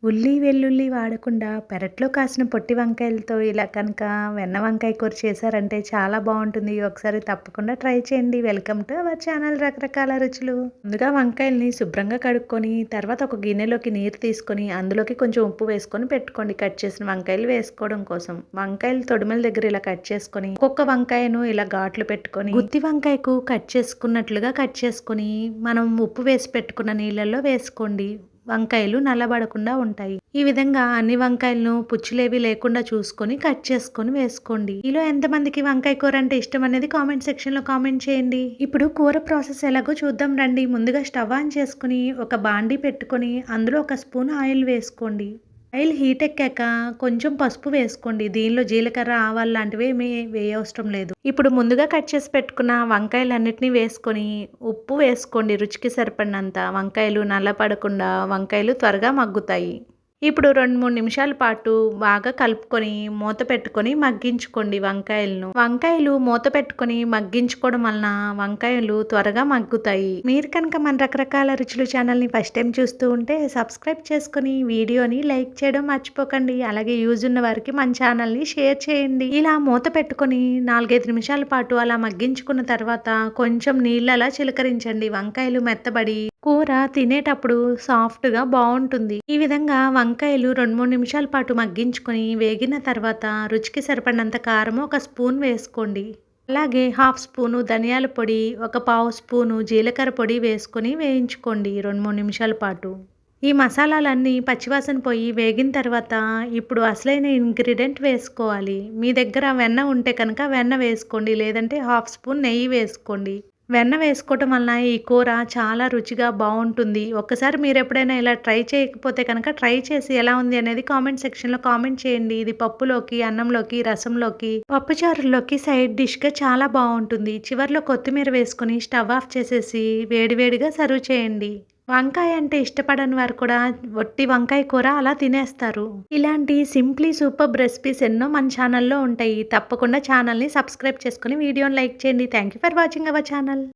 ఉల్లి, వెల్లుల్లి వాడకుండా పెరట్లో కాసిన పొట్టి వంకాయలతో ఇలా కనుక వెన్న వంకాయ కూర చేశారంటే చాలా బావుంటుంది. ఒకసారి తప్పకుండా ట్రై చేయండి. వెల్కమ్ టు అవర్ ఛానల్ రకరకాల రుచులు. ముందుగా వంకాయల్ని శుభ్రంగా కడుక్కొని తర్వాత ఒక గిన్నెలోకి నీరు తీసుకొని అందులోకి కొంచెం ఉప్పు వేసుకొని పెట్టుకోండి. కట్ చేసిన వంకాయలు వేసుకోవడం కోసం. వంకాయలు తొడిమల దగ్గర ఇలా కట్ చేసుకొని ఒక్కొక్క వంకాయను ఇలా ఘాట్లు పెట్టుకొని గుత్తి వంకాయకు కట్ చేసుకున్నట్లుగా కట్ చేసుకొని మనం ఉప్పు వేసి పెట్టుకున్న నీళ్ళల్లో వేసుకోండి. వంకాయలు నల్లబడకుండా ఉంటాయి. ఈ విధంగా అన్ని వంకాయలను పుచ్చులేవి లేకుండా చూసుకొని కట్ చేసుకొని వేసుకోండి. మీలో ఎంతమందికి వంకాయ కూర అంటే ఇష్టం అనేది కామెంట్ సెక్షన్ లో కామెంట్ చేయండి. ఇప్పుడు కూర ప్రాసెస్ ఎలాగో చూద్దాం రండి. ముందుగా స్టవ్ ఆన్ చేసుకుని ఒక బాండీ పెట్టుకొని అందులో ఒక స్పూన్ ఆయిల్ వేసుకోండి. ఆయిల్ హీట్ ఎక్కాక కొంచెం పసుపు వేసుకోండి. దీనిలో జీలకర్ర, ఆవాలు లాంటివి ఏమీ వేయవసరం లేదు. ఇప్పుడు ముందుగా కట్ చేసి పెట్టుకున్న వంకాయలన్నిటినీ వేసుకొని ఉప్పు వేసుకోండి రుచికి సరిపడినంత. వంకాయలు నల్లపడకుండా వంకాయలు త్వరగా మగ్గుతాయి. ఇప్పుడు 2-3 నిమిషాల పాటు బాగా కలుపుకొని మూత పెట్టుకొని మగ్గించుకోండి వంకాయలను. వంకాయలు మూత పెట్టుకొని మగ్గించుకోవడం వలన వంకాయలు త్వరగా మగ్గుతాయి. మీరు కనుక మన రకరకాల రుచులు ఛానల్ని ఫస్ట్ టైం చూస్తూ ఉంటే సబ్స్క్రైబ్ చేసుకొని వీడియోని లైక్ చేయడం మర్చిపోకండి. అలాగే యూజ్ ఉన్న వారికి మన ఛానల్ని షేర్ చేయండి. ఇలా మూత పెట్టుకొని 4-5 నిమిషాల పాటు అలా మగ్గించుకున్న తర్వాత కొంచెం నీళ్ళలా చిలకరించండి. వంకాయలు మెత్తబడి కూర తినేటప్పుడు సాఫ్ట్గా బాగుంటుంది. ఈ విధంగా వంకాయలు 2-3 నిమిషాల పాటు మగ్గించుకొని వేగిన తర్వాత రుచికి సరిపడినంత కారం ఒక స్పూన్ వేసుకోండి. అలాగే 1/2 స్పూను ధనియాల పొడి, ఒక 1/2 స్పూను జీలకర్ర పొడి వేసుకొని వేయించుకోండి 2-3 నిమిషాల పాటు. ఈ మసాలాలన్నీ పచ్చివాసన పోయి వేగిన తర్వాత ఇప్పుడు అసలైన ఇంగ్రీడియంట్ వేసుకోవాలి. మీ దగ్గర వెన్న ఉంటే కనుక వెన్న వేసుకోండి, లేదంటే 1/2 స్పూన్ నెయ్యి వేసుకోండి. వెన్న వేసుకోవటం వలన ఈ కూర చాలా రుచిగా బాగుంటుంది. ఒక్కసారి మీరు ఎప్పుడైనా ఇలా ట్రై చేయకపోతే కనుక ట్రై చేసి ఎలా ఉంది అనేది కామెంట్ సెక్షన్లో కామెంట్ చేయండి. ఇది పప్పులోకి, అన్నంలోకి, రసంలోకి, పప్పుచారుల్లోకి సైడ్ డిష్గా చాలా బాగుంటుంది. చివరిలో కొత్తిమీర వేసుకొని స్టవ్ ఆఫ్ చేసేసి వేడివేడిగా సర్వ్ చేయండి. వంకాయ అంటే ఇష్టపడని వారు కూడా వట్టి వంకాయ కూర అలా తినేస్తారు. ఇలాంటి సింప్లీ సూపర్ రెసిపీస్ ఎన్నో మన ఛానల్లో ఉంటాయి. తప్పకుండా ఛానల్ని సబ్స్క్రైబ్ చేసుకుని వీడియోని లైక్ చేయండి. Thank you for watching our channel.